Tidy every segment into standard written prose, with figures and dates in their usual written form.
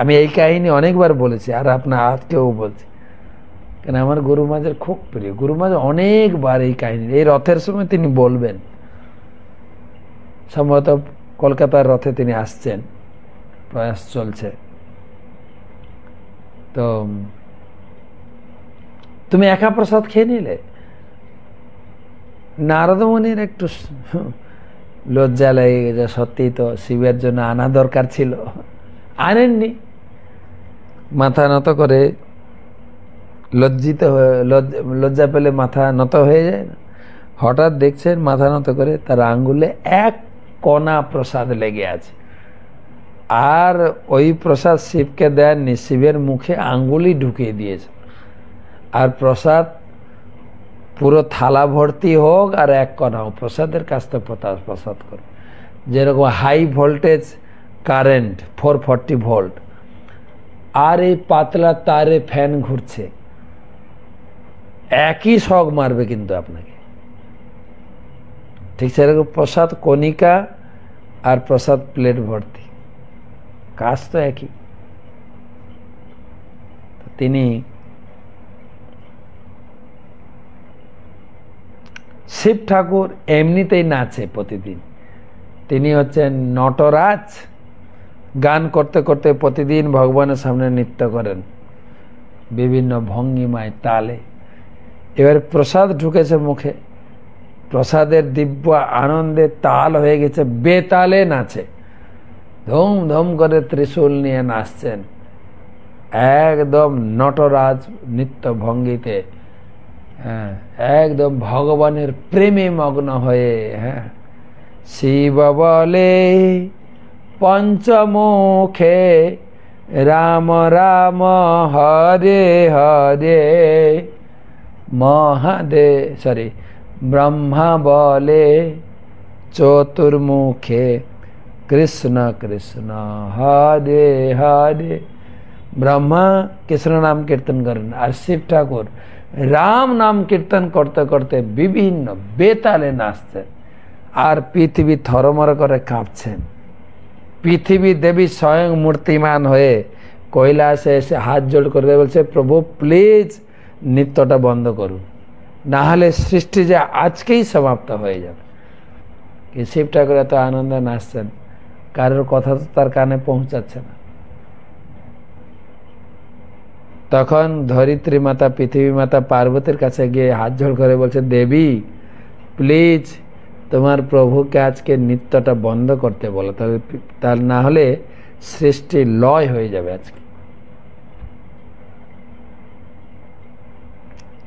আমি এই কাহিনী অনেকবার বলেছি, আর আপনার আজকেও বলছি, কেন আমার গুরু মহারাজের খুব প্রিয়। গুরু মহারাজ অনেকবার এই কাহিনী, এই রথের সময় তিনি বলবেন, সম্ভবত কলকাতার রথে তিনি আসছেন, প্রয়াস চলছে, তো তুমি একা প্রসাদ খেয়ে নিলে। নারদমণির একটু লজ্জা লেগে গেছে, সত্যি তো শিবের জন্য আনা দরকার ছিল, আনেননি। মাথা নত করে, লজ্জিত হয়ে, লজ্জা পেলে মাথা নত হয়ে যায় না। হঠাৎ দেখছেন মাথা নত করে তার আঙ্গুলে এক কণা প্রসাদ লেগে আছে, আর ওই প্রসাদ শিবকে দেননি, শিবের মুখে আঙ্গুলি ঢুকিয়ে দিয়েছে। আর প্রসাদ পুরো থালা ভর্তি হোক আর এক কণা হোক, প্রসাদের কাছ থেকে প্রসাদ করে। যেরকম হাই ভোল্টেজ কারেন্ট 440 ভোল্ট, আর এই পাতলা তারে ফ্যান ঘুরছে, একই শক মারবে কিন্তু আপনাকে। ঠিক সেরকম প্রসাদ কণিকা আর প্রসাদ প্লেট ভর্তি, কাজ তো একই। তিনি শিব ঠাকুর এমনিতেই নাচে প্রতিদিন, তিনি হচ্ছেন নটরাজ, গান করতে করতে প্রতিদিন ভগবানের সামনে নৃত্য করেন বিভিন্ন ভঙ্গিমায় তালে। এবার প্রসাদ ঢুকেছে মুখে, প্রসাদের দিব্য আনন্দে তাল হয়ে গেছে, বেতালে নাচে, ধুম ধুম করে ত্রিশূল নিয়ে নাচছেন, একদম নটরাজ নৃত্য ভঙ্গিতে, হ্যাঁ, একদম ভগবানের প্রেমে মগ্ন হয়ে। হ্যাঁ, শিব বলে পঞ্চমুখে রাম রাম হরে হরে ব্রহ্মা বলে চতুর্মুখে কৃষ্ণ কৃষ্ণ হরে হরে। ব্রহ্মা কৃষ্ণ নাম কীর্তন করেন, আর শিব ঠাকুর রাম নাম কীর্তন করতে করতে বিভিন্ন বেতালে নাচছেন, আর পৃথিবী থরমর করে কাঁপছেন। পৃথিবী দেবী স্বয়ং মূর্তিমান হয়ে কৈলাসে এসে হাত জোড় করে বলছে, প্রভু প্লিজ নৃত্যটা বন্ধ করুন, না হলে সৃষ্টি যে আজকেই সমাপ্ত হয়ে যাবে। শিব ঠাকুর এত আনন্দে নাচছেন, কারোর কথা তো তার কানে পৌঁছাচ্ছে না। তখন ধরিত্রী মাতা, পৃথিবী মাতা পার্বতীর কাছে গিয়ে হাত জোড় করে বলছে, দেবী প্লিজ তোমার প্রভুকে আজকে নৃত্যটা বন্ধ করতে বলো, তবে তার না হলে সৃষ্টি লয় হয়ে যাবে আজকে।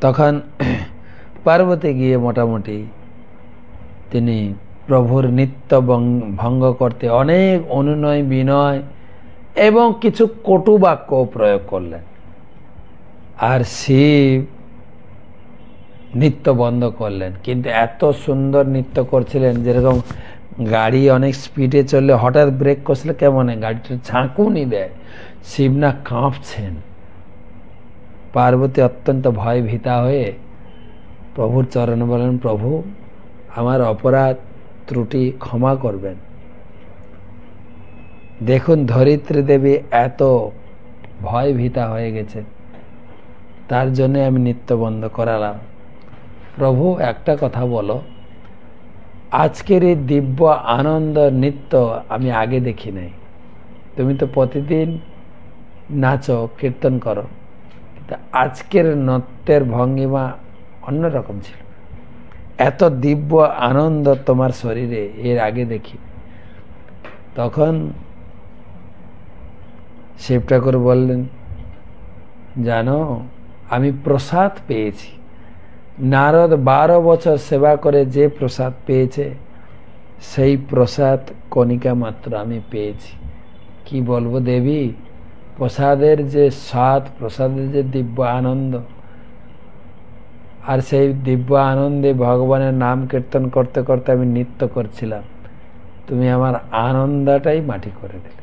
তখন পার্বতী গিয়ে মোটামুটি তিনি প্রভুর নৃত্য ভঙ্গ করতে অনেক অনুনয় বিনয় এবং কিছু কটু বাক্য প্রয়োগ করলেন, আর শিব নৃত্য বন্ধ করলেন। কিন্তু এত সুন্দর নৃত্য করছিলেন, যেরকম গাড়ি অনেক স্পিডে চললে হঠাৎ ব্রেক কষলে কেমন গাড়িটা ঝাঁকুনি দেয়, শিব না কাঁপছেন। পার্বতী অত্যন্ত ভয় ভীতা হয়ে প্রভুর চরণে বলেন, প্রভু আমার অপরাধ ত্রুটি ক্ষমা করবেন। দেখুন ধরিত্রী দেবী এত ভয় ভীতা হয়ে গেছে, তার জন্য আমি নৃত্য বন্ধ করালাম। প্রভু একটা কথা বলো, আজকের এই দিব্য আনন্দ নৃত্য আমি আগে দেখি নাই। তুমি তো প্রতিদিন নাচো, কীর্তন করো, কিন্তু আজকের নৃত্যের ভঙ্গিমা অন্যরকম ছিল। এত দিব্য আনন্দ তোমার শরীরে এর আগে দেখি। তখন শিব ঠাকুর বললেন, জানো আমি প্রসাদ পেয়েছি। নারদ 12 বছর সেবা করে যে প্রসাদ পেয়েছে, সেই প্রসাদ কণিকা মাত্র আমি পেয়েছি। কি বলবো দেবী, প্রসাদের যে স্বাদ, প্রসাদের যে দিব্য আনন্দ, আর সেই দিব্য আনন্দে ভগবানের নাম কীর্তন করতে করতে আমি নৃত্য করছিলাম, তুমি আমার আনন্দটাই মাটি করে দিলে,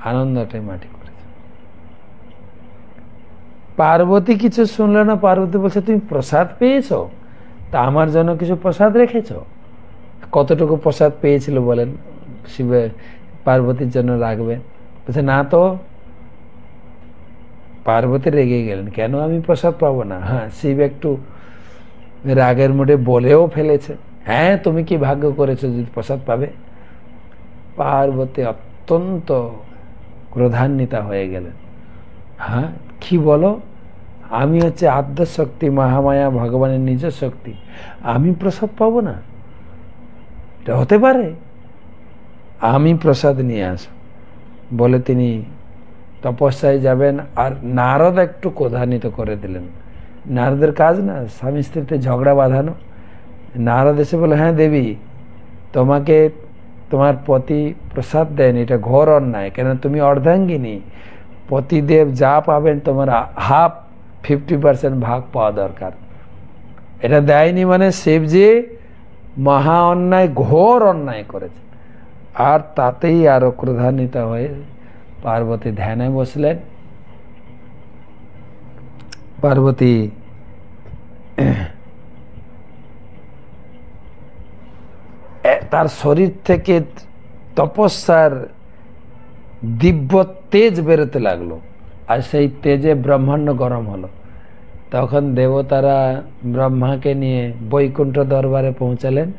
আনন্দটাই মাটি করেছে। পার্বতী কিছু শুনলো না। পার্বতী বলছে, তুমি প্রসাদ পেয়েছো, তা আমার জন্য কিছু প্রসাদ রেখেছো? কতটুকু প্রসাদ পেয়েছিল বলেন শিবে পার্বতীর জন্য রাখবেন? বলছে না তো। পার্বতী রেগে গেলেন, কেন আমি প্রসাদ পাবো না? হ্যাঁ, শিব একটু রাগের মুডে বলেও ফেলেছে, হ্যাঁ তুমি কি ভাগ্য করেছো যদি প্রসাদ পাবে। পার্বতী অত্যন্ত ক্রোধান্বিতা হয়ে গেলেন। হ্যাঁ কি বলো, আমি হচ্ছে আদ্যশক্তি, মহামায়া ভগবানের নিজ শক্তি, আমি প্রসাদ পাবো না? এটা হতে পারে? আমি প্রসাদ নিয়ে আস বলে তিনি তপস্যায় যাবেন। আর নারদ একটু ক্রোধান্বিত করে দিলেন। নারদের কাজ না স্বামী স্ত্রীতে ঝগড়া বাঁধানো। নারদ এসে বলে, হ্যাঁ দেবী, তোমাকে তোমার পতি প্রসাদ দেন, এটা ঘোর অন্যায়, কেন তুমি অর্ধাঙ্গিনী, পতিদেব যা পাবেন তোমার হাফ 50% ভাগ পাওয়া দরকার। এটা দেয়নি মানে শিবজি মহা অন্যায়, ঘোর অন্যায় করেছে। আর তাতেই আরো ক্রোধান্বিত হয়ে পার্বতী ধ্যানে বসলেন। পার্বতী তার শরীর থেকে তপস্যার দিব্য তেজ বেরোতে লাগলো, আর সেই তেজে ব্রহ্মাণ্ড গরম হলো। তখন দেবতারা ব্রহ্মাকে নিয়ে বৈকুণ্ঠ দরবারে পৌঁছালেন।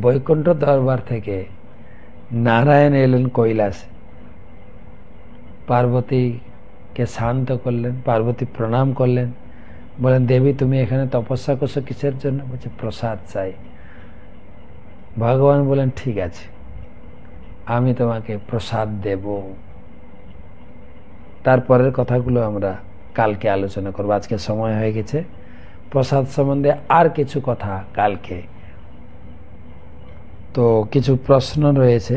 বৈকুণ্ঠ দরবার থেকে নারায়ণ এলেন কৈলাসে, পার্বতীকে শান্ত করলেন। পার্বতী প্রণাম করলেন, বলেন দেবী তুমি এখানে তপস্যা করছো কিসের জন্য? বলছে প্রসাদ চাই। ভগবান বলেন ঠিক আছে, আমি তোমাকে প্রসাদ দেব। তারপরের কথাগুলো আমরা কালকে আলোচনা করব, আজকে সময় হয়ে গেছে। প্রসাদ সম্বন্ধে আর কিছু কথা কালকে। তো কিছু প্রশ্ন রয়েছে,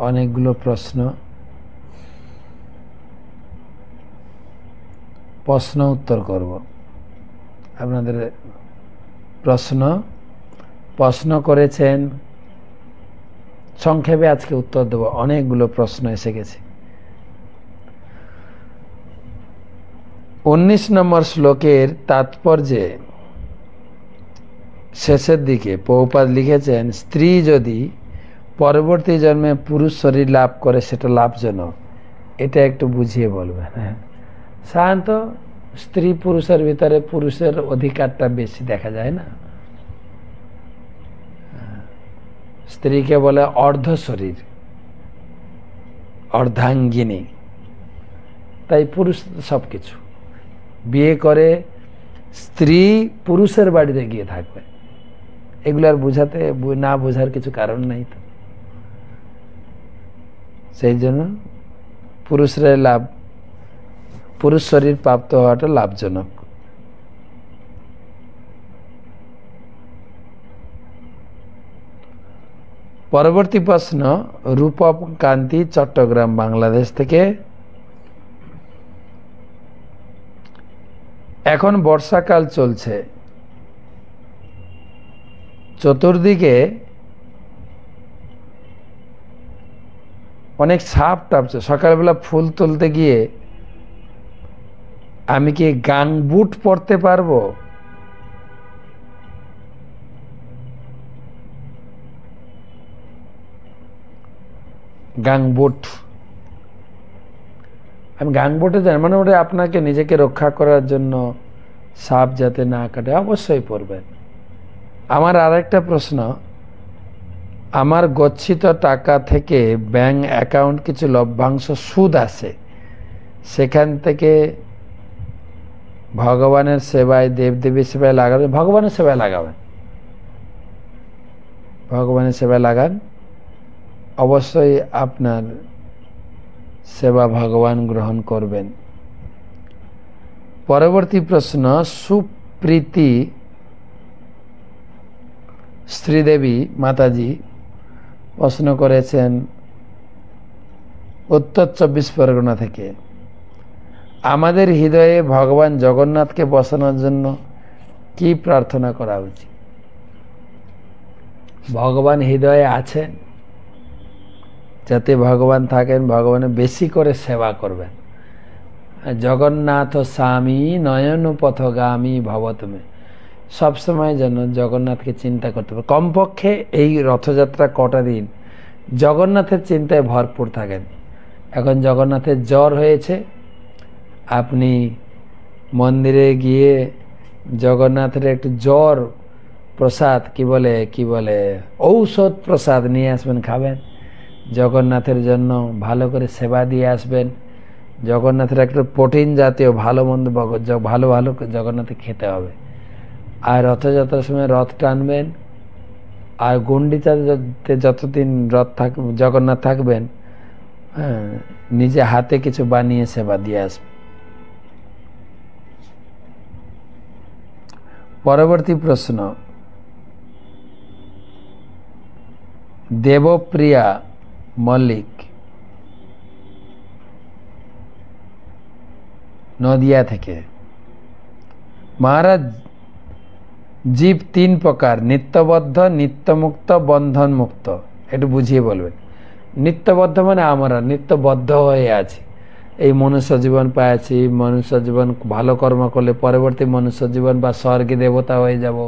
অনেকগুলো প্রশ্ন উত্তর করব। আপনাদের প্রশ্ন করেছেন, সংক্ষেপে আজকে উত্তর দেব। অনেকগুলো প্রশ্ন এসে গেছে। 19 নম্বর শ্লোকের তাৎপর্যে শেষের দিকে প্রভুপাদ লিখেছেন, স্ত্রী যদি পরবর্তী জন্মে পুরুষ শরীর লাভ করে সেটা লাভজনক। এটা একটু বুঝিয়ে বলবেন। হ্যাঁ, সাধারণত স্ত্রী পুরুষের ভিতরে পুরুষের অধিকারটা বেশি দেখা যায় না। স্ত্রীকে বলে অর্ধ শরীর, অর্ধাঙ্গিনী। তাই পুরুষ সবকিছু বিয়ে করে স্ত্রী পুরুষের বাড়িতে গিয়ে থাকবে, এগুলো আর না বোঝার কিছু কারণ নাই। তো সেই জন্য পুরুষ শরীর প্রাপ্ত হওয়াটা লাভজনক। পরবর্তী প্রশ্ন, রূপম কান্তি চট্টগ্রাম বাংলাদেশ থেকে। এখন বর্ষাকাল চলছে, চতুর্দিকে অনেক সাপ টাপছে। সকালবেলা ফুল তুলতে গিয়ে আমি কি গাংবুট পরতে পারবো? গাংবুট, আমি গাংবুটে জানি, মানে ওটা আপনাকে নিজেকে রক্ষা করার জন্য, সাপ যাতে না কাটে, অবশ্যই পরবেন। আমার আরেকটা প্রশ্ন, আমার গচ্ছিত টাকা থেকে ব্যাংক অ্যাকাউন্ট কিছু লভ্যাংশ সুদ আসে, সেখান থেকে ভগবানের সেবায়, দেবদেবীর সেবায় লাগাবেন? ভগবানের সেবায় লাগাবেন, ভগবানের সেবায় লাগান, অবশ্যই আপনার সেবা ভগবান গ্রহণ করবেন। পরবর্তী প্রশ্ন, সুপ্রীতি শ্রীদেবী মাতাজি প্রশ্ন করেছেন উত্তর 24 পরগনা থেকে, আমাদের হৃদয়ে ভগবান জগন্নাথকে বসানোর জন্য কি প্রার্থনা করা উচিত? ভগবান হৃদয়ে আছেন, যাতে ভগবান থাকেন, ভগবানের বেশি করে সেবা করবেন। জগন্নাথ স্বামী নয়ন পথগামী ভবতমে, সবসময় যেন জগন্নাথকে চিন্তা করতে হবে। কমপক্ষে এই রথযাত্রা কটা দিন জগন্নাথের চিন্তায় ভরপুর থাকেন। এখন জগন্নাথের জ্বর হয়েছে, আপনি মন্দিরে গিয়ে জগন্নাথের একটু জ্বর প্রসাদ কি বলে ঔষধ প্রসাদ নিয়ে আসবেন, খাবেন। জগন্নাথের জন্য ভালো করে সেবা দিয়ে আসবেন। জগন্নাথের একটা প্রোটিন জাতীয় ভালো মন্দ ভালো ভালো জগন্নাথে খেতে হবে। আর রথযাত্রার সময় রথ টানবেন। আর গুন্ডিচাতে যতদিন জগন্নাথ থাকবেন, হ্যাঁ, নিজে হাতে কিছু বানিয়ে সেবা দিয়ে আসবেন। পরবর্তী প্রশ্ন, দেবপ্রিয়া মল্লিক নদিয়া থেকে। মহারাজ, জীব তিন প্রকার, নিত্যবদ্ধ, নিত্যমুক্ত, বন্ধন মুক্ত। একটু বুঝিয়ে বলবেন। নিত্যবদ্ধ মানে আমরা নিত্যবদ্ধ হয়ে আছি, এই মনুষ্য জীবন পেয়েছি, মনুষ্য জীবন ভালো কর্ম করলে পরবর্তী মনুষ্য জীবন বা স্বর্গে দেবতা হয়ে যাব,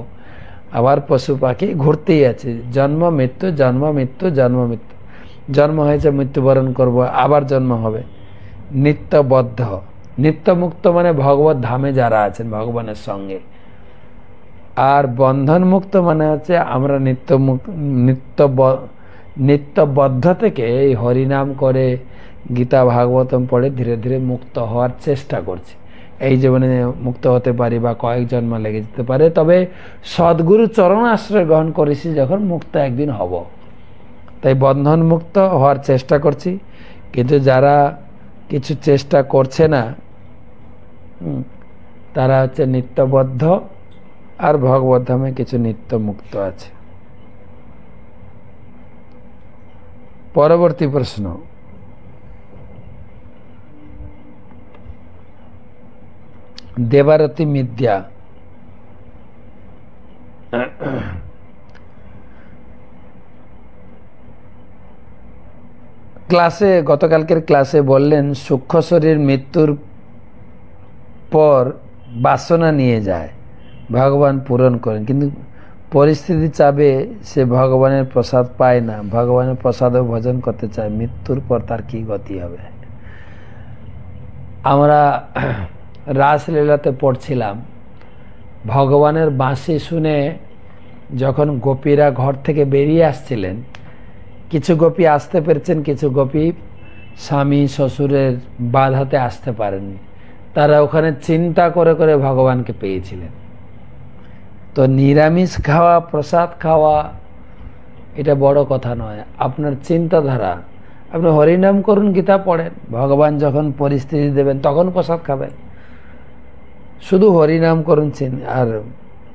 আবার পশু পাখি ঘুরতেই আছে, জন্ম মৃত্যু জন্ম মৃত্যু জন্ম মৃত্যু, জন্ম হয়েছে মৃত্যুবরণ করব, আবার জন্ম হবে। নিত্যবদ্ধ। নিত্যমুক্ত মানে ভগবত ধামে যারা আছেন ভগবানের সঙ্গে। আর বন্ধন মুক্ত মানে হচ্ছে আমরা নিত্যবদ্ধ থেকে এই হরিনাম করে গীতা ভাগবতম পড়ে ধীরে ধীরে মুক্ত হওয়ার চেষ্টা করছি। এই জীবনে মুক্ত হতে পারি বা কয়েক জন্ম লেগে যেতে পারে, তবে সদ্গুরু চরণ আশ্রয় গ্রহণ করেছি যখন মুক্ত একদিন হব, তাই বন্ধন মুক্ত হওয়ার চেষ্টা করছি। কিন্তু যারা কিছু চেষ্টা করছে না, তারা হচ্ছে নিত্যবদ্ধ, আর ভগবত ধামে কিছু নিত্য মুক্ত আছে। পরবর্তী প্রশ্ন, দেবারতী মিথ্যা। গতকালকের ক্লাসে বললেন সূক্ষ্ম শরীর মৃত্যুর পর বাসনা নিয়ে যায়, ভগবান পূরণ করেন, কিন্তু পরিস্থিতি চাবে সে ভগবানের প্রসাদ পায় না, ভগবানের প্রসাদও ভোজন করতে চায়, মৃত্যুর পর তার কি গতি হবে। আমরা রাসলীলাতে পড়ছিলাম, ভগবানের বাঁশি শুনে যখন গোপীরা ঘর থেকে বেরিয়ে আসছিলেন, কিছু গোপী আসতে পেরেছেন, কিছু গোপী স্বামী শ্বশুরের বাধাতে আসতে পারেননি, তারা ওখানে চিন্তা করে করে ভগবানকে পেয়েছিলেন। তো নিরামিষ খাওয়া, প্রসাদ খাওয়া এটা বড় কথা নয়, আপনার চিন্তাধারা। আপনি হরিনাম করুন, গীতা পড়েন, ভগবান যখন পরিস্থিতি দেবেন তখন প্রসাদ খাবেন। শুধু হরিনাম করুন আর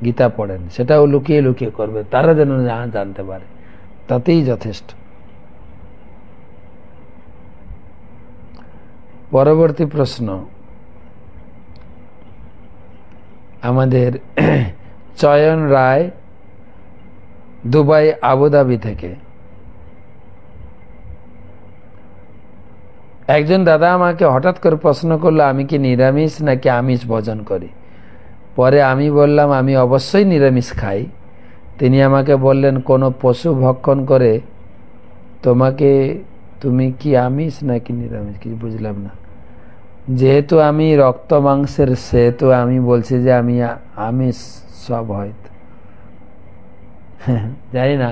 গীতা পড়েন, সেটাও লুকিয়ে লুকিয়ে করবে, তারা যেন জানতে পারে, তাতেই যথেষ্ট। পরবর্তী প্রশ্ন, আমাদের চয়ন রায় দুবাই আবুধাবি থেকে। একজন দাদা আমাকে হঠাৎ করে প্রশ্ন করলো আমি কি নিরামিষ নাকি আমিষ ভোজন করি। পরে আমি বললাম আমি অবশ্যই নিরামিষ খাই। তিনি আমাকে বললেন কোনো পশু ভক্ষণ করে তুমি কি আমিষ নাকি নিরামিষ, কিছু বুঝলাম না। যেহেতু আমি রক্ত মাংসের, সেহেতু আমি বলছি যে আমি আমিষ সব হয়তো জানি না।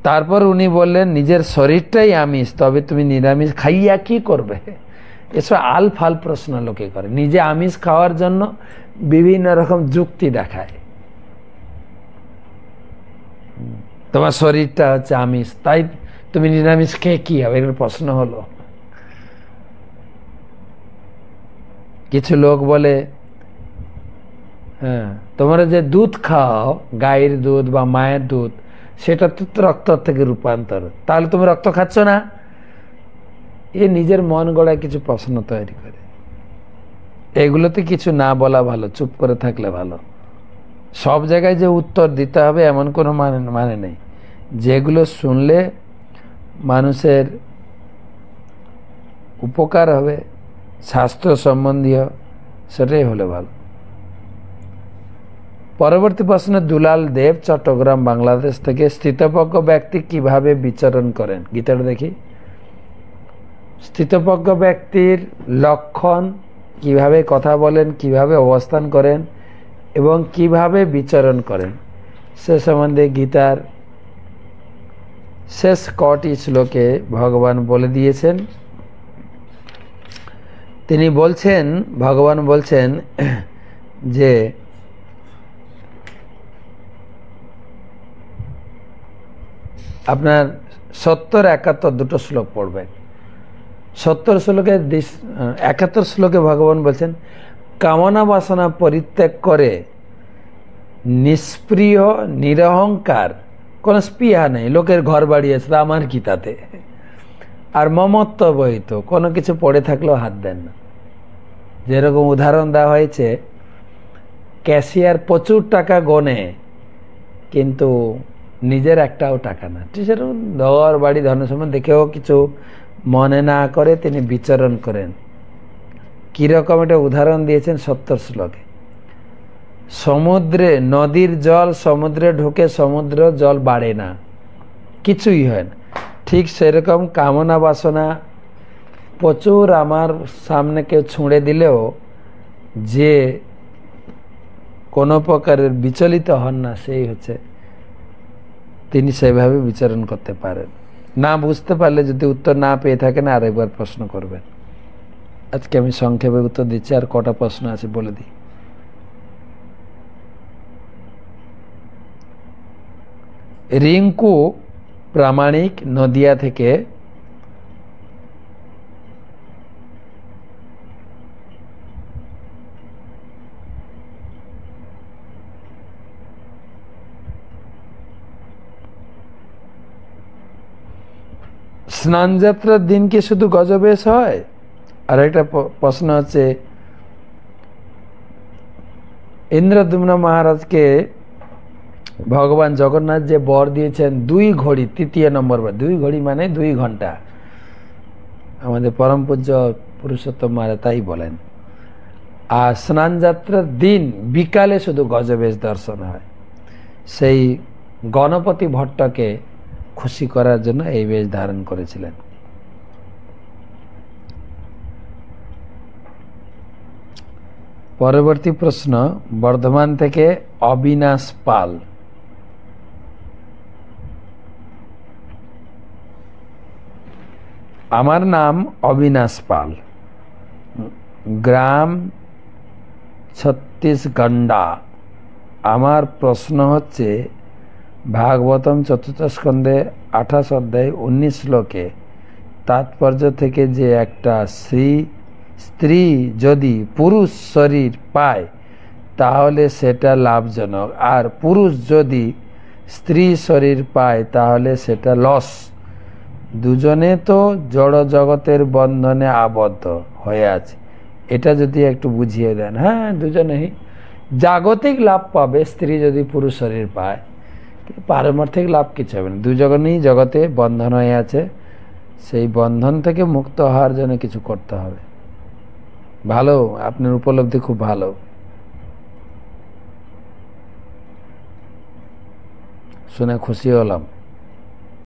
তারপর উনি বললেন নিজের শরীরটাই আমিষ, তবে তুমি নিরামিষ খাইয়া কি করবে। এসব আল ফাল প্রশ্ন লোকে করে, নিজে আমিষ খাওয়ার জন্য বিভিন্ন রকম যুক্তি দেখায়। তোমার শরীরটা হচ্ছে আমিষ, তাই তুমি নিরামিষ খেয়ে কি হবে, এর প্রশ্ন হলো। কিছু লোক বলে হ্যাঁ তোমরা যে দুধ খাও, গায়ের দুধ বা মায়ের দুধ, সেটা তো রক্ত থেকে রূপান্তর, তাহলে তুমি রক্ত খাচ্ছ না। এ নিজের মন গড়ায় কিছু প্রশ্ন তৈরি করে। এগুলোতে কিছু না বলা ভালো, চুপ করে থাকলে ভালো। সব জায়গায় যে উত্তর দিতে হবে এমন কোনো মানে নেই। যেগুলো শুনলে মানুষের উপকার হবে, স্বাস্থ্য সম্বন্ধীয়, সেটাই হলে ভালো। পরবর্তী প্রশ্ন, দুলাল দেব, চট্টগ্রাম, বাংলাদেশ থেকে। স্থিতপ্রজ্ঞ ব্যক্তি কিভাবে বিচরণ করেন? গীতাটা দেখি। স্থিতপ্রজ্ঞ ব্যক্তির লক্ষণ, কিভাবে কথা বলেন, কিভাবে অবস্থান করেন এবং কিভাবে বিচরণ করেন, সে সম্বন্ধে গীতার শেষ কটি শ্লোকে ভগবান বলে দিয়েছেন। তিনি বলছেন, ভগবান বলছেন যে আপনার 70-71 দুটো শ্লোক পড়বেন। 70 শ্লোকে 71 শ্লোকে ভগবান বলছেন, কামনা বাসনা পরিত্যাগ করে নিষ্প্রিয় নিরহংকার, কোনো স্পৃহা নেই, লোকের ঘর বাড়ি আছে আমার কি তাতে, আর মমত্ব বহিত, কোনো কিছু পড়ে থাকলেও হাত দেন না। যেরকম উদাহরণ দেওয়া হয়েছে, ক্যাশিয়ার প্রচুর টাকা গনে কিন্তু নিজের একটাও টাকা না, সেরকম ঘর বাড়ি ধন সম্পদ দেখেও কিছু মনে না করে তিনি বিচরণ করেন। কীরকম একটা উদাহরণ দিয়েছেন 70 শ্লোকে। সমুদ্রে, নদীর জল সমুদ্রে ঢুকে সমুদ্র জল বাড়ে না, কিছুই হয় না। ঠিক সেরকম কামনা বাসনা প্রচুর আমার সামনে কেউ ছুঁড়ে দিলেও যে কোনো প্রকারের বিচলিত হন না, সেই হচ্ছে তিনি সেভাবে বিচরণ করতে পারেন। না বুঝতে পারলে, যদি উত্তর না পেয়ে থাকেন, আরেকবার প্রশ্ন করবেন। আজকে আমি সংক্ষেপে উত্তর দিচ্ছি, আর কটা প্রশ্ন আছে বলে দিই। রিঙ্কু প্রামাণিক, নদিয়া থেকে। স্নানযাত্রার দিন কি শুধু গজবেশ হয়? আর একটা প্রশ্ন হচ্ছে, ইন্দ্রদ্যুম্ন মহারাজকে ভগবান জগন্নাথ যে বর দিয়েছেন 2 ঘড়ি, 3য় নম্বর বার, 2 ঘড়ি মানে 2 ঘন্টা, আমাদের পরম পূজ্য পুরুষোত্তম মহারাজ তাই বলেন। আর স্নানযাত্রার দিন বিকালে শুধু গজবেশ দর্শন হয়। সেই গণপতি ভট্টকে খুশি করার জন্য এই বেশ ধারণ করেছিলেন। পরবর্তী প্রশ্ন, বর্ধমান থেকে অবিনাশ পাল। আমার নাম অবিনাশ পাল, গ্রাম ছত্তিশগন্ডা। আমার প্রশ্ন হচ্ছে, ভাগবতম 4th স্কন্ধে 28 অধ্যায় 19 শ্লোকে তাৎপর্য থেকে যে একটা স্ত্রী যদি পুরুষ শরীর পায় তাহলে সেটা লাভজনক, আর পুরুষ যদি স্ত্রী শরীর পায় তাহলে সেটা লস। দুজনে তো জড় জগতের বন্ধনে আবদ্ধ হয়ে আছে, এটা যদি একটু বুঝিয়ে দেন। হ্যাঁ, দুজনেই জাগতিক লাভ পাবে স্ত্রী যদি পুরুষ শরীর পায়, পারমার্থিক লাভ কিছু হবে না। দুজনেই জগতে বন্ধন হয়ে আছে, সেই বন্ধন থেকে মুক্ত হওয়ার জন্য কিছু করতে হবে। ভালো, আপনার উপলব্ধি খুব ভালো, শুনে খুশি হলাম।